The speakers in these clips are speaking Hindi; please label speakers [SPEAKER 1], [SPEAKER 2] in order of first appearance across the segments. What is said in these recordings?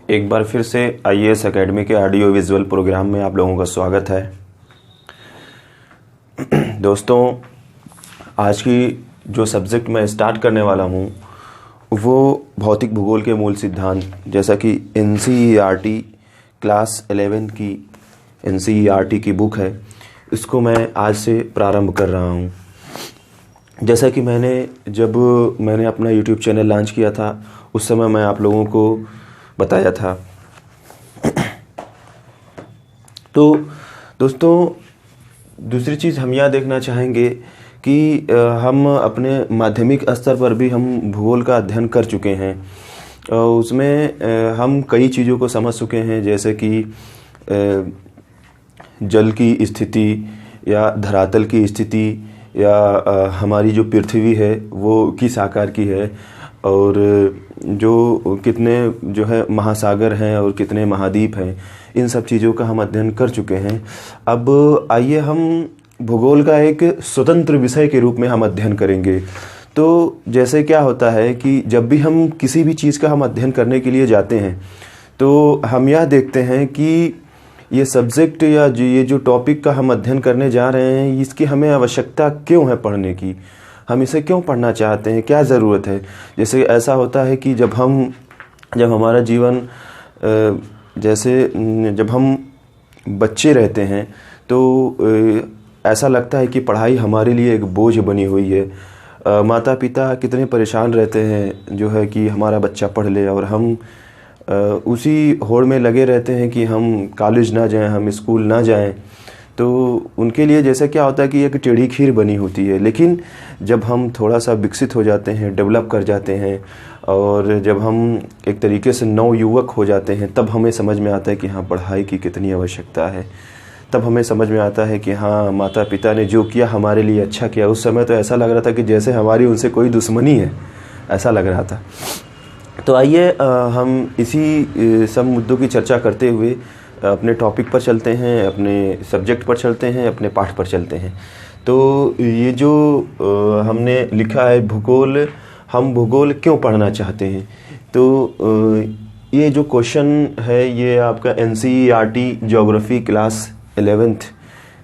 [SPEAKER 1] एक बार फिर से आईएएस एकेडमी के ऑडियो विजुअल प्रोग्राम में आप लोगों का स्वागत है। दोस्तों, आज की जो सब्जेक्ट मैं स्टार्ट करने वाला हूँ वो भौतिक भूगोल के मूल सिद्धांत, जैसा कि एनसीईआरटी क्लास 11 की एनसीईआरटी की बुक है, इसको मैं आज से प्रारंभ कर रहा हूँ। जैसा कि जब मैंने अपना यूट्यूब चैनल लॉन्च किया था उस समय मैं आप लोगों को बताया था। तो दोस्तों, दूसरी चीज़ हम यह देखना चाहेंगे कि हम अपने माध्यमिक स्तर पर भी हम भूगोल का अध्ययन कर चुके हैं। उसमें हम कई चीज़ों को समझ चुके हैं, जैसे कि जल की स्थिति या धरातल की स्थिति या हमारी जो पृथ्वी है वो किस आकार की है, और जो कितने जो है महासागर हैं और कितने महाद्वीप हैं, इन सब चीज़ों का हम अध्ययन कर चुके हैं। अब आइए हम भूगोल का एक स्वतंत्र विषय के रूप में हम अध्ययन करेंगे। तो जैसे क्या होता है कि जब भी हम किसी भी चीज़ का हम अध्ययन करने के लिए जाते हैं तो हम यह देखते हैं कि ये सब्जेक्ट या ये जो टॉपिक का हम अध्ययन करने जा रहे हैं, इसकी हमें आवश्यकता क्यों है पढ़ने की, हम इसे क्यों पढ़ना चाहते हैं, क्या ज़रूरत है। जैसे ऐसा होता है कि जब हमारा जीवन जब हम बच्चे रहते हैं तो ऐसा लगता है कि पढ़ाई हमारे लिए एक बोझ बनी हुई है। माता पिता कितने परेशान रहते हैं जो है कि हमारा बच्चा पढ़ ले, और हम उसी होड़ में लगे रहते हैं कि हम कॉलेज ना जाएं, हम स्कूल ना जाएं। तो उनके लिए जैसे क्या होता है कि एक टेढ़ी खीर बनी होती है। लेकिन जब हम थोड़ा सा विकसित हो जाते हैं, डेवलप कर जाते हैं, और जब हम एक तरीके से नवयुवक हो जाते हैं, तब हमें समझ में आता है कि हाँ, पढ़ाई की कितनी आवश्यकता है। तब हमें समझ में आता है कि हाँ, माता पिता ने जो किया हमारे लिए अच्छा किया। उस समय तो ऐसा लग रहा था कि जैसे हमारी उनसे कोई दुश्मनी है, ऐसा लग रहा था। तो आइए हम इसी सब मुद्दों की चर्चा करते हुए अपने टॉपिक पर चलते हैं, अपने सब्जेक्ट पर चलते हैं, अपने पाठ पर चलते हैं। तो ये जो हमने लिखा है भूगोल, हम भूगोल क्यों पढ़ना चाहते हैं, तो ये जो क्वेश्चन है ये आपका एनसीईआरटी ज्योग्राफी क्लास 11th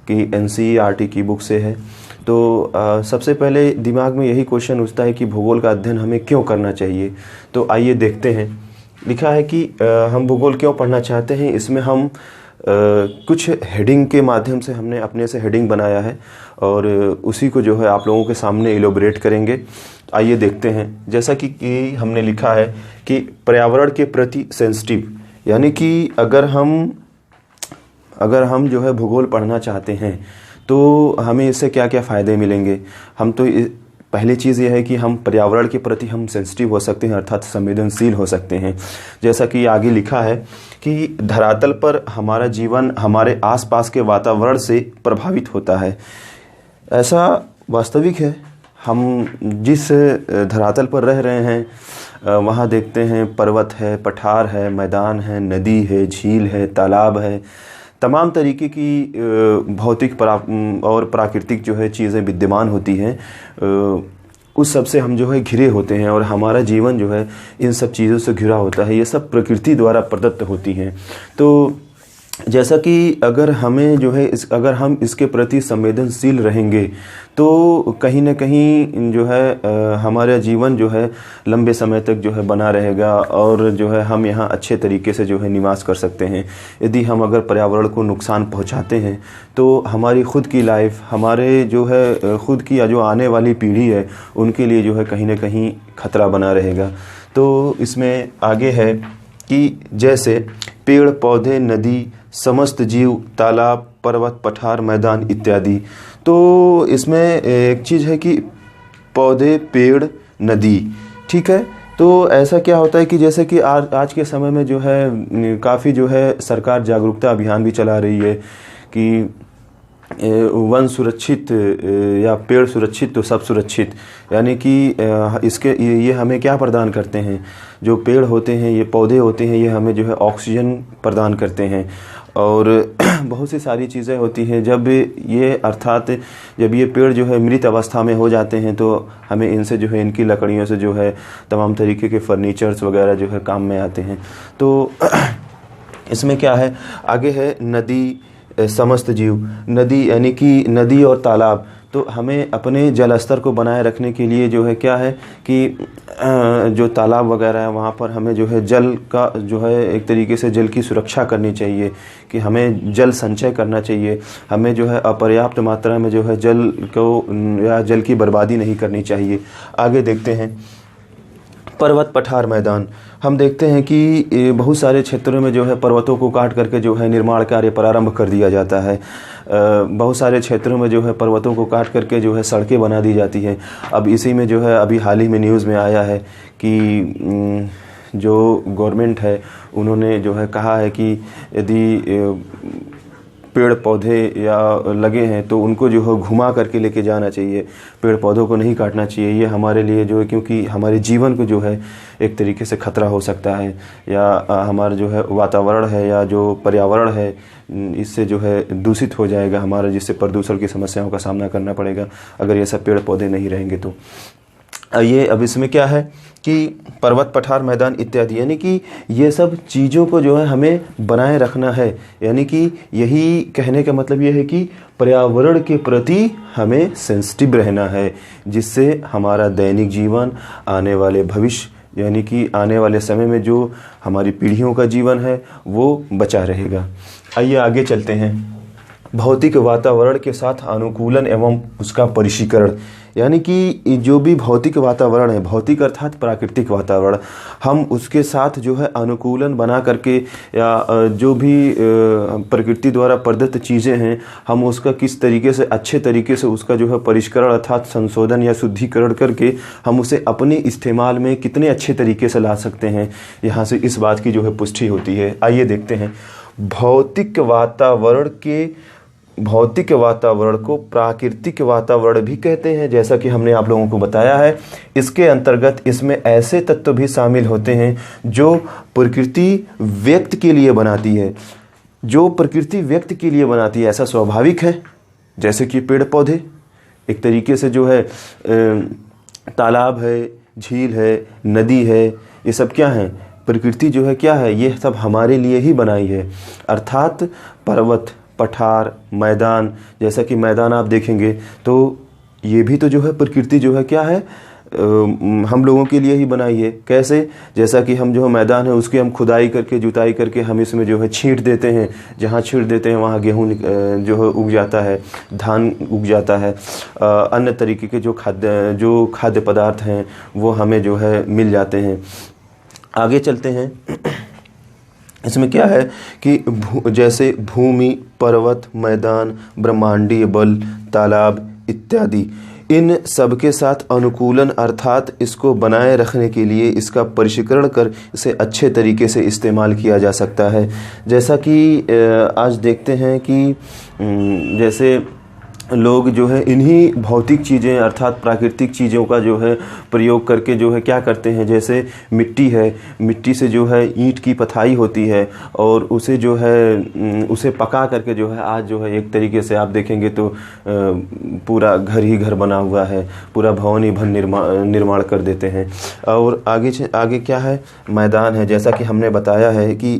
[SPEAKER 1] की एनसीईआरटी की बुक से है। तो सबसे पहले दिमाग में यही क्वेश्चन उठता है कि भूगोल का अध्ययन हमें क्यों करना चाहिए। तो आइए देखते हैं। लिखा है कि हम भूगोल क्यों पढ़ना चाहते हैं। इसमें हम कुछ हेडिंग के माध्यम से हमने अपने से हेडिंग बनाया है, और उसी को जो है आप लोगों के सामने इलोबरेट करेंगे। आइए देखते हैं। जैसा कि हमने लिखा है कि पर्यावरण के प्रति सेंसिटिव, यानी कि अगर हम जो है भूगोल पढ़ना चाहते हैं तो हमें इससे क्या क्या फ़ायदे मिलेंगे। पहली चीज़ ये है कि हम पर्यावरण के प्रति हम सेंसिटिव हो सकते हैं, अर्थात संवेदनशील हो सकते हैं। जैसा कि आगे लिखा है कि धरातल पर हमारा जीवन हमारे आसपास के वातावरण से प्रभावित होता है। ऐसा वास्तविक है। हम जिस धरातल पर रह रहे हैं वहाँ देखते हैं पर्वत है, पठार है, मैदान है, नदी है, झील है, तालाब है, तमाम तरीके की भौतिक और प्राकृतिक जो है चीज़ें विद्यमान होती हैं। उस सब से हम जो है घिरे होते हैं, और हमारा जीवन जो है इन सब चीज़ों से घिरा होता है। ये सब प्रकृति द्वारा प्रदत्त होती हैं। तो जैसा कि अगर हम इसके प्रति संवेदनशील रहेंगे तो कहीं ना कहीं जो है हमारा जीवन जो है लंबे समय तक जो है बना रहेगा, और जो है हम यहाँ अच्छे तरीके से जो है निवास कर सकते हैं। यदि हम अगर पर्यावरण को नुकसान पहुँचाते हैं तो हमारी खुद की लाइफ, हमारे जो है खुद की जो आने वाली पीढ़ी है, उनके लिए जो है कहीं ना कहीं खतरा बना रहेगा। तो इसमें आगे है कि जैसे पेड़ पौधे, नदी, समस्त जीव, तालाब, पर्वत, पठार, मैदान इत्यादि। तो इसमें एक चीज़ है कि पौधे, पेड़, नदी, ठीक है। तो ऐसा क्या होता है कि जैसे कि आज के समय में जो है काफ़ी जो है सरकार जागरूकता अभियान भी चला रही है कि वन सुरक्षित या पेड़ सुरक्षित तो सब सुरक्षित। यानी कि ये हमें क्या प्रदान करते हैं, जो पेड़ होते हैं, ये पौधे होते हैं, ये हमें जो है ऑक्सीजन प्रदान करते हैं, और बहुत सी सारी चीज़ें होती हैं। जब ये अर्थात जब ये पेड़ जो है मृत अवस्था में हो जाते हैं तो हमें इनसे जो है इनकी लकड़ियों से जो है तमाम तरीके के फर्नीचर्स वगैरह जो है काम में आते हैं। तो इसमें क्या है, आगे है नदी, समस्त जीव। नदी यानी कि नदी और तालाब, तो हमें अपने जल स्तर को बनाए रखने के लिए जो है क्या है कि जो तालाब वगैरह है वहाँ पर हमें जो है जल का जो है एक तरीके से जल की सुरक्षा करनी चाहिए, कि हमें जल संचय करना चाहिए। हमें जो है अपर्याप्त मात्रा में जो है जल को या जल की बर्बादी नहीं करनी चाहिए। आगे देखते हैं पर्वत, पठार, मैदान। हम देखते हैं कि बहुत सारे क्षेत्रों में जो है पर्वतों को काट करके जो है निर्माण कार्य प्रारंभ कर दिया जाता है। बहुत सारे क्षेत्रों में जो है पर्वतों को काट करके जो है सड़कें बना दी जाती हैं। अब इसी में जो है अभी हाल ही में न्यूज़ में आया है कि जो गवर्नमेंट है उन्होंने जो है कहा है कि यदि पेड़ पौधे या लगे हैं तो उनको जो है घुमा करके लेके जाना चाहिए, पेड़ पौधों को नहीं काटना चाहिए। ये हमारे लिए जो है, क्योंकि हमारे जीवन को जो है एक तरीके से खतरा हो सकता है, या हमारा जो है वातावरण है या जो पर्यावरण है इससे जो है दूषित हो जाएगा हमारा, जिससे प्रदूषण की समस्याओं का सामना करना पड़ेगा अगर ये सब पेड़ पौधे नहीं रहेंगे तो। ये अब इसमें क्या है कि पर्वत, पठार, मैदान इत्यादि, यानी कि ये सब चीज़ों को जो है हमें बनाए रखना है। यानी कि यही कहने का मतलब ये है कि पर्यावरण के प्रति हमें सेंसिटिव रहना है, जिससे हमारा दैनिक जीवन, आने वाले भविष्य यानी कि आने वाले समय में जो हमारी पीढ़ियों का जीवन है वो बचा रहेगा। आइए आगे चलते हैं। भौतिक वातावरण के साथ अनुकूलन एवं उसका परिष्करण, यानी कि जो भी भौतिक वातावरण है, भौतिक अर्थात प्राकृतिक वातावरण, हम उसके साथ जो है अनुकूलन बना करके या जो भी प्रकृति द्वारा प्रदत्त चीज़ें हैं हम उसका किस तरीके से अच्छे तरीके से उसका जो है परिष्करण अर्थात संशोधन या शुद्धिकरण करके हम उसे अपने इस्तेमाल में कितने अच्छे तरीके से ला सकते हैं, यहाँ से इस बात की जो है पुष्टि होती है। आइए देखते हैं। भौतिक वातावरण को प्राकृतिक वातावरण भी कहते हैं, जैसा कि हमने आप लोगों को बताया है। इसके अंतर्गत इसमें ऐसे तत्व भी शामिल होते हैं जो प्रकृति व्यक्ति के लिए बनाती है, ऐसा स्वाभाविक है। जैसे कि पेड़ पौधे एक तरीके से जो है, तालाब है, झील है, नदी है, ये सब क्या है, प्रकृति जो है क्या है, ये सब हमारे लिए ही बनाई है। अर्थात पर्वत, पठार, मैदान, जैसा कि मैदान आप देखेंगे तो ये भी तो जो है प्रकृति जो है क्या है, हम लोगों के लिए ही बनाई है। कैसे, जैसा कि हम जो मैदान है उसकी हम खुदाई करके जुताई करके हम इसमें जो है छींट देते हैं, जहाँ छींट देते हैं वहाँ गेहूँ जो है उग जाता है, धान उग जाता है, अन्य तरीके के जो खाद्य पदार्थ हैं वो हमें जो है मिल जाते हैं। आगे चलते हैं। इसमें क्या है कि जैसे भूमि, पर्वत, मैदान, ब्रह्मांडीय बल, तालाब इत्यादि, इन सब के साथ अनुकूलन अर्थात इसको बनाए रखने के लिए इसका परिष्करण कर इसे अच्छे तरीके से इस्तेमाल किया जा सकता है। जैसा कि आज देखते हैं कि जैसे लोग जो है इन्हीं भौतिक चीज़ें अर्थात प्राकृतिक चीज़ों का जो है प्रयोग करके जो है क्या करते हैं, जैसे मिट्टी है, मिट्टी से जो है ईंट की पथाई होती है और उसे जो है उसे पका करके जो है आज जो है एक तरीके से आप देखेंगे तो पूरा घर ही घर बना हुआ है, पूरा भवन ही भवन निर्माण कर देते हैं। और आगे क्या है, मैदान है। जैसा कि हमने बताया है कि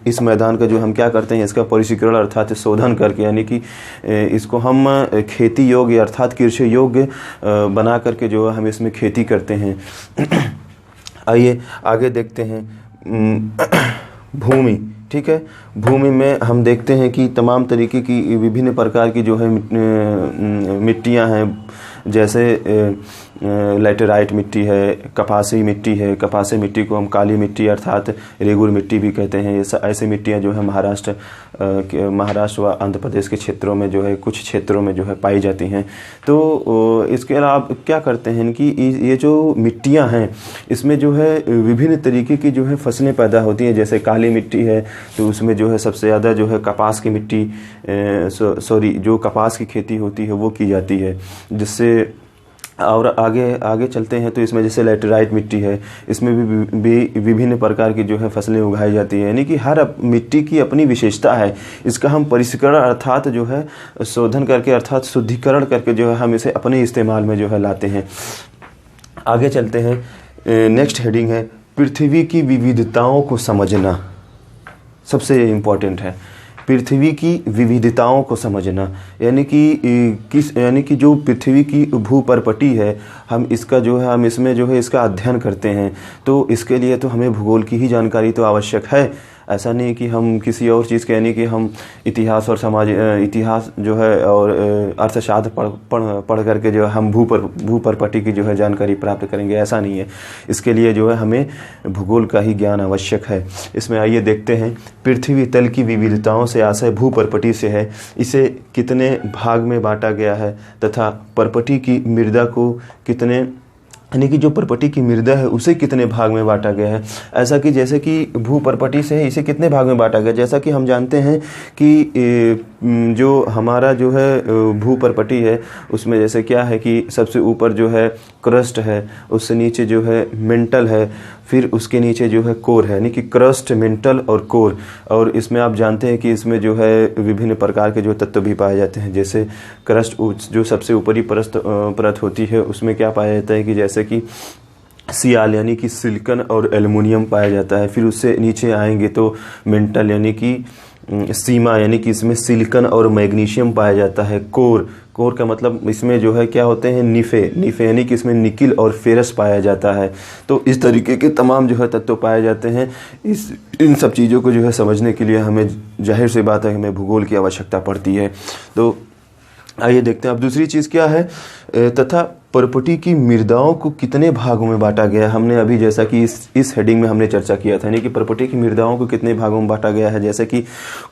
[SPEAKER 1] इस मैदान का जो हम क्या करते हैं, इसका परिष्करण अर्थात शोधन करके, यानी कि इसको हम खेती योग्य अर्थात कृषि योग्य बना करके जो हम इसमें खेती करते हैं। आइए आगे देखते हैं। भूमि, ठीक है। भूमि में हम देखते हैं कि तमाम तरीके की विभिन्न प्रकार की जो है मिट्टियाँ हैं, जैसे लैटेराइट मिट्टी है, कपासी मिट्टी है। कपासी मिट्टी को हम काली मिट्टी अर्थात रेगुर मिट्टी भी कहते हैं। ये ऐसी मिट्टियाँ जो है महाराष्ट्र व आंध्र प्रदेश के क्षेत्रों में जो है कुछ क्षेत्रों में जो है पाई जाती हैं। तो इसके अलावा क्या करते हैं कि ये जो मिट्टियाँ हैं इसमें जो है विभिन्न तरीके की जो है फसलें पैदा होती हैं। जैसे काली मिट्टी है तो उसमें जो है सबसे ज़्यादा जो है कपास की मिट्टी जो कपास की खेती होती है वो की जाती है, जिससे और आगे आगे चलते हैं तो इसमें जैसे लैटेराइट मिट्टी है, इसमें भी विभिन्न प्रकार की जो है फसलें उगाई जाती हैं। यानी कि हर मिट्टी की अपनी विशेषता है। इसका हम परिष्करण अर्थात जो है शोधन करके अर्थात शुद्धिकरण करके जो है हम इसे अपने इस्तेमाल में जो है लाते हैं। आगे चलते हैं। नेक्स्ट हेडिंग है पृथ्वी की विविधताओं को समझना। सबसे इम्पोर्टेंट है पृथ्वी की विविधताओं को समझना। यानी कि जो पृथ्वी की भूपर्पटी है, हम इसका जो है हम इसमें जो है इसका अध्ययन करते हैं, तो इसके लिए तो हमें भूगोल की ही जानकारी तो आवश्यक है। ऐसा नहीं कि हम किसी और चीज़ के यानी कि हम इतिहास और इतिहास जो है और अर्थशास्त्र पढ़ करके जो है हम भूपर्पटी की जो है जानकारी प्राप्त करेंगे, ऐसा नहीं है। इसके लिए जो है हमें भूगोल का ही ज्ञान आवश्यक है। इसमें आइए देखते हैं। पृथ्वी तल की विविधताओं से आशय भूपर्पटी से है। इसे कितने भाग में बांटा गया है तथा पर्पटी की मृदा को कितने यानी कि जो पर्पटी की मृदा है उसे कितने भाग में बांटा गया है। ऐसा कि जैसे कि भूपर्पटी से है, इसे कितने भाग में बांटा गया। जैसा कि हम जानते हैं कि जो हमारा जो है भूपर्पटी है उसमें जैसे क्या है कि सबसे ऊपर जो है क्रस्ट है, उससे नीचे जो है मेंटल है, फिर उसके नीचे जो है कोर है। यानी कि क्रस्ट, मेंटल और कोर। और इसमें आप जानते हैं कि इसमें जो है विभिन्न प्रकार के जो तत्व भी पाए जाते हैं। जैसे क्रस्ट जो सबसे ऊपरी परत होती है उसमें क्या पाया जाता है कि जैसे कि सियाल यानी कि सिलिकॉन और एल्युमिनियम पाया जाता है। फिर उससे नीचे आएंगे तो मेंटल यानी कि सीमा यानी कि इसमें सिलिकॉन और मैग्नीशियम पाया जाता है। कोर का मतलब इसमें जो है क्या होते हैं निफे यानी कि इसमें निकिल और फेरस पाया जाता है। तो इस तरीके के तमाम जो है तत्व पाए जाते हैं। इन सब चीज़ों को जो है समझने के लिए हमें जाहिर सी बात है हमें भूगोल की आवश्यकता पड़ती है। तो आइए देखते हैं। अब दूसरी चीज़ क्या है, तथा पर्पटी की मृदाओं को कितने भागों में बांटा गया। हमने अभी जैसा कि इस हेडिंग में हमने चर्चा किया था, यानी कि पर्पटी की मृदाओं को कितने भागों में बांटा गया है। जैसे कि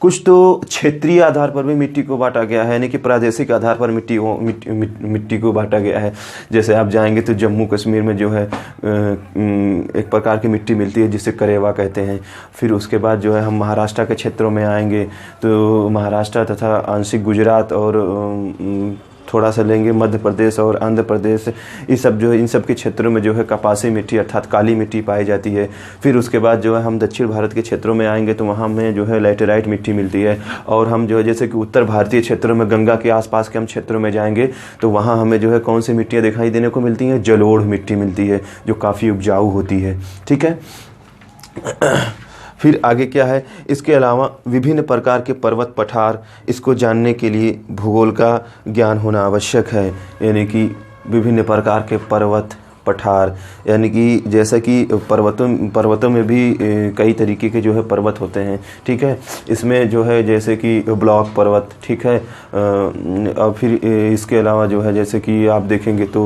[SPEAKER 1] कुछ तो क्षेत्रीय आधार पर भी मिट्टी को बांटा गया है, यानी कि प्रादेशिक आधार पर मिट्टी को बांटा गया है। जैसे आप जाएंगे तो जम्मू कश्मीर में जो है एक प्रकार की मिट्टी मिलती है जिसे करेवा कहते हैं। फिर उसके बाद जो है हम महाराष्ट्र के क्षेत्रों में आएंगे तो महाराष्ट्र तथा आंशिक गुजरात और थोड़ा सा लेंगे मध्य प्रदेश और आंध्र प्रदेश, ये सब जो है इन सब के क्षेत्रों में जो है कपासी मिट्टी अर्थात काली मिट्टी पाई जाती है। फिर उसके बाद जो है हम दक्षिण भारत के क्षेत्रों में आएंगे तो वहाँ में जो है लैटेराइट मिट्टी मिलती है। और हम जो है जैसे कि उत्तर भारतीय क्षेत्रों में गंगा के आसपास के हम क्षेत्रों में जाएंगे तो वहाँ हमें जो है कौन सी मिट्टियाँ दिखाई देने को मिलती हैं, जलोढ़ मिट्टी मिलती है जो काफ़ी उपजाऊ होती है। ठीक है। फिर आगे क्या है, इसके अलावा विभिन्न प्रकार के पर्वत पठार, इसको जानने के लिए भूगोल का ज्ञान होना आवश्यक है। यानी कि विभिन्न प्रकार के पर्वत पठार, यानी कि जैसा कि पर्वतों में भी कई तरीके के जो है पर्वत होते हैं। ठीक है। इसमें जो है जैसे कि ब्लॉक पर्वत, ठीक है। और फिर इसके अलावा जो है जैसे कि आप देखेंगे तो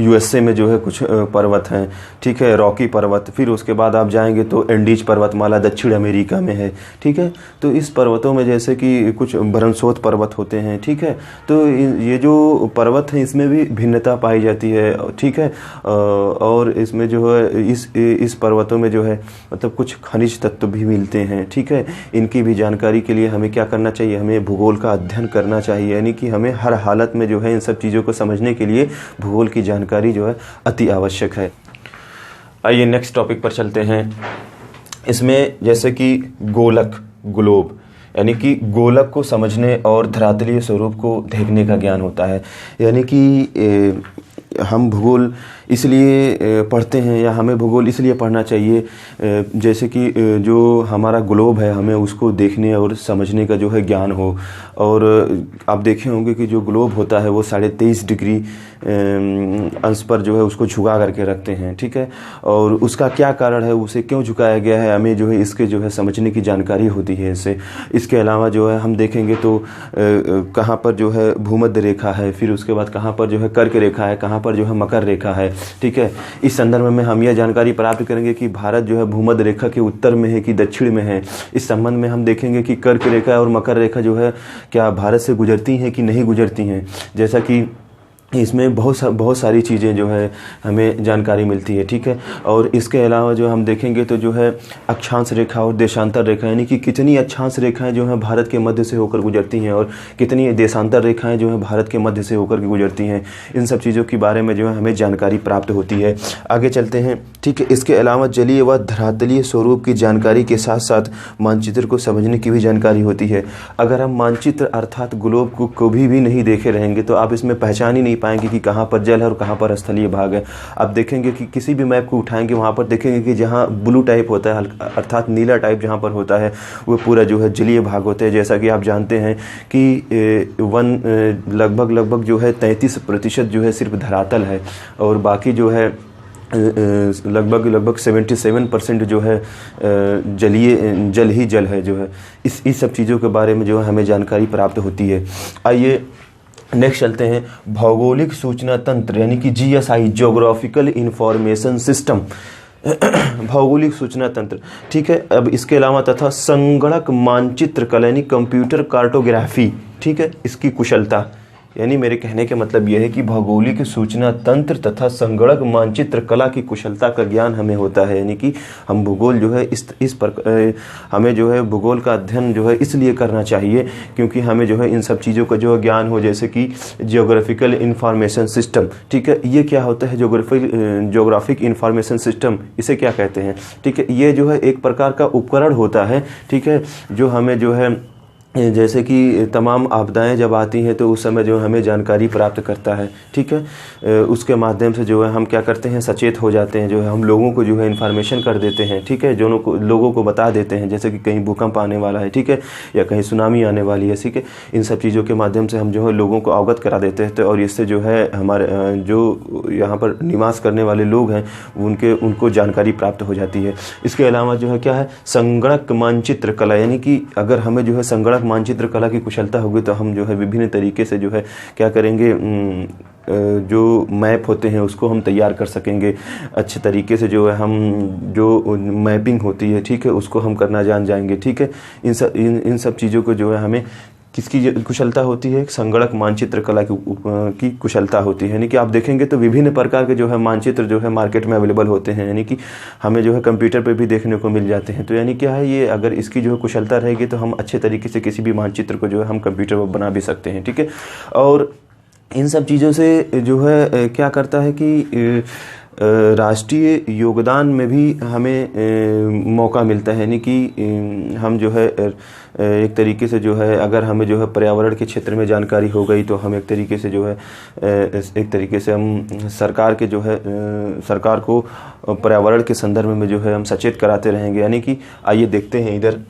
[SPEAKER 1] यूएसए में जो है कुछ पर्वत हैं, ठीक है, रॉकी पर्वत। फिर उसके बाद आप जाएंगे तो एंडीज पर्वतमाला दक्षिण अमेरिका में है। ठीक है। तो इस पर्वतों में जैसे कि कुछ बरनसोत पर्वत होते हैं। ठीक है। तो ये जो पर्वत हैं इसमें भी भिन्नता पाई जाती है। ठीक है। और इसमें जो है इस पर्वतों में जो है मतलब कुछ खनिज तत्व भी मिलते हैं। ठीक है। इनकी भी जानकारी के लिए हमें क्या करना चाहिए, हमें भूगोल का अध्ययन करना चाहिए। यानी कि हमें हर हालत में जो है इन सब चीज़ों को समझने के लिए भूगोल की जानकारी जो है अति आवश्यक है। आइए नेक्स्ट टॉपिक पर चलते हैं। इसमें जैसे कि गोलक, ग्लोब, यानी कि गोलक को समझने और धरातलीय स्वरूप को देखने का ज्ञान होता है। यानी कि हम भूगोल इसलिए पढ़ते हैं या हमें भूगोल इसलिए पढ़ना चाहिए जैसे कि जो हमारा ग्लोब है हमें उसको देखने और समझने का जो है ज्ञान हो। और आप देखे होंगे कि जो ग्लोब होता है वो 23.5 डिग्री अंश पर जो है उसको झुका करके रखते हैं। ठीक है। और उसका क्या कारण है, उसे क्यों झुकाया गया है, हमें जो है इसके जो है समझने की जानकारी होती है इससे। इसके अलावा जो है हम देखेंगे तो कहाँ पर जो है भूमध्य रेखा है, फिर उसके बाद कहाँ पर जो है कर्क रेखा है, कहाँ पर जो है मकर रेखा है। ठीक है। इस संदर्भ में हम यह जानकारी प्राप्त करेंगे कि भारत जो है भूमध्य रेखा के उत्तर में है कि दक्षिण में है। इस संबंध में हम देखेंगे कि कर्क रेखा और मकर रेखा जो है क्या भारत से गुजरती हैं कि नहीं गुजरती हैं। जैसा कि इसमें बहुत सारी चीज़ें जो है हमें जानकारी मिलती है, ठीक है। और इसके अलावा जो हम देखेंगे तो जो है अक्षांश रेखा और देशांतर रेखा, यानी कि कितनी अक्षांश रेखाएं जो हैं भारत के मध्य से होकर गुजरती हैं और कितनी देशांतर रेखाएं जो हैं भारत के मध्य से होकर गुजरती हैं। इन सब चीज़ों के बारे में जो है हमें जानकारी प्राप्त होती है। आगे चलते हैं, ठीक है। इसके अलावा जलीय व धरातलीय स्वरूप की जानकारी के साथ साथ मानचित्र को समझने की भी जानकारी होती है। अगर हम मानचित्र अर्थात ग्लोब को कभी भी नहीं देखे रहेंगे तो आप इसमें पहचान ही नहीं पाएंगे कि कहाँ पर जल है और कहाँ पर स्थलीय भाग है। आप देखेंगे कि किसी भी मैप को उठाएंगे वहाँ पर देखेंगे कि जहाँ ब्लू टाइप होता है अर्थात नीला टाइप जहाँ पर होता है वो पूरा जो है जलीय भाग होता है। जैसा कि आप जानते हैं कि लगभग जो है 33% जो है सिर्फ धरातल है और बाकी जो है लगभग 77% जो है जल ही जल है जो है। इस सब चीज़ों के बारे में जो है हमें जानकारी प्राप्त होती है। आइए नेक्स्ट चलते हैं, भौगोलिक सूचना तंत्र यानी कि GSI, ज्योग्राफिकल इंफॉर्मेशन सिस्टम, भौगोलिक सूचना तंत्र, ठीक है। अब इसके अलावा तथा संगणक मानचित्र कला यानी कंप्यूटर कार्टोग्राफी, ठीक है, इसकी कुशलता, यानी मेरे कहने के मतलब यह है कि भौगोलिक सूचना तंत्र तथा संगणक मानचित्र कला की कुशलता का ज्ञान हमें होता है। यानी कि हम भूगोल जो है हमें जो है भूगोल का अध्ययन जो है इसलिए करना चाहिए क्योंकि हमें जो है इन सब चीज़ों का जो है ज्ञान हो, जैसे कि जियोग्राफिकल इंफॉर्मेशन सिस्टम, ठीक है। ये क्या होता है ज्योग्राफिक इंफॉर्मेशन सिस्टम, इसे क्या कहते हैं, ठीक है। ये जो है एक प्रकार का उपकरण होता है, ठीक है, जो हमें जो है जैसे कि तमाम आपदाएं जब आती हैं तो उस समय जो हमें जानकारी प्राप्त करता है, ठीक है। उसके माध्यम से जो है हम क्या करते हैं, सचेत हो जाते हैं, जो है हम लोगों को जो है इन्फॉर्मेशन कर देते हैं, ठीक है, लोगों को बता देते हैं जैसे कि कहीं भूकंप आने वाला है, ठीक है, या कहीं सुनामी आने वाली है, ठीक है। इन सब चीज़ों के माध्यम से हम जो है लोगों को अवगत करा देते हैं। तो और इससे जो है हमारे जो यहाँ पर निवास करने वाले लोग हैं उनको जानकारी प्राप्त हो जाती है। इसके अलावा जो है क्या है, संगणक मानचित्र कला, यानी कि अगर हमें जो है संगणक मानचित्र कला की कुशलता होगी तो हम जो है विभिन्न तरीके से जो है क्या करेंगे, जो मैप होते हैं उसको हम तैयार कर सकेंगे अच्छे तरीके से, जो है हम जो मैपिंग होती है, ठीक है, उसको हम करना जान जाएंगे, ठीक है। इन सब चीज़ों को जो है हमें किसकी कुशलता होती है, संगणक मानचित्र कला की कुशलता होती है। यानी कि आप देखेंगे तो विभिन्न प्रकार के जो है मानचित्र जो है मार्केट में अवेलेबल होते हैं, यानी कि हमें जो है कंप्यूटर पे भी देखने को मिल जाते हैं। तो यानी क्या है, ये अगर इसकी जो है कुशलता रहेगी तो हम अच्छे तरीके से किसी भी मानचित्र को जो है हम कंप्यूटर पर बना भी सकते हैं, ठीक है। और इन सब चीज़ों से जो है क्या करता है कि राष्ट्रीय योगदान में भी हमें मौका मिलता है। यानी कि हम जो है एक तरीके से जो है अगर हमें जो है पर्यावरण के क्षेत्र में जानकारी हो गई तो हम एक तरीके से हम सरकार को पर्यावरण के संदर्भ में जो है हम सचेत कराते रहेंगे। यानी कि आइए देखते हैं इधर,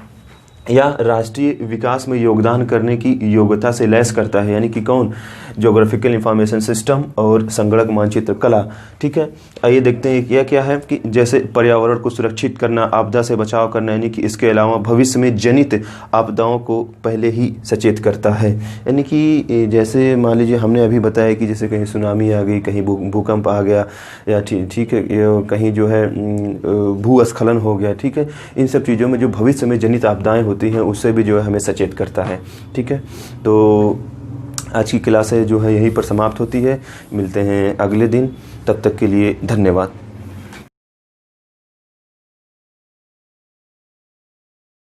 [SPEAKER 1] या राष्ट्रीय विकास में योगदान करने की योग्यता से लैस करता है। यानी कि कौन, ज्योग्राफिकल इंफॉर्मेशन सिस्टम और संगणक मानचित्र कला, ठीक है। आइए देखते हैं यह क्या है कि जैसे पर्यावरण को सुरक्षित करना, आपदा से बचाव करना, यानी कि इसके अलावा भविष्य में जनित आपदाओं को पहले ही सचेत करता है। यानी कि जैसे मान लीजिए हमने अभी बताया कि जैसे कहीं सुनामी आ गई, कहीं भूकंप आ गया, या ठीक है कहीं जो है भूस्खलन हो गया, ठीक है। इन सब चीज़ों में जो भविष्य में जनित आपदाएँ होती हैं उससे भी जो है हमें सचेत करता है, ठीक है। तो आज की क्लास है जो है यहीं पर समाप्त होती है। मिलते हैं अगले दिन, तब तक के लिए धन्यवाद।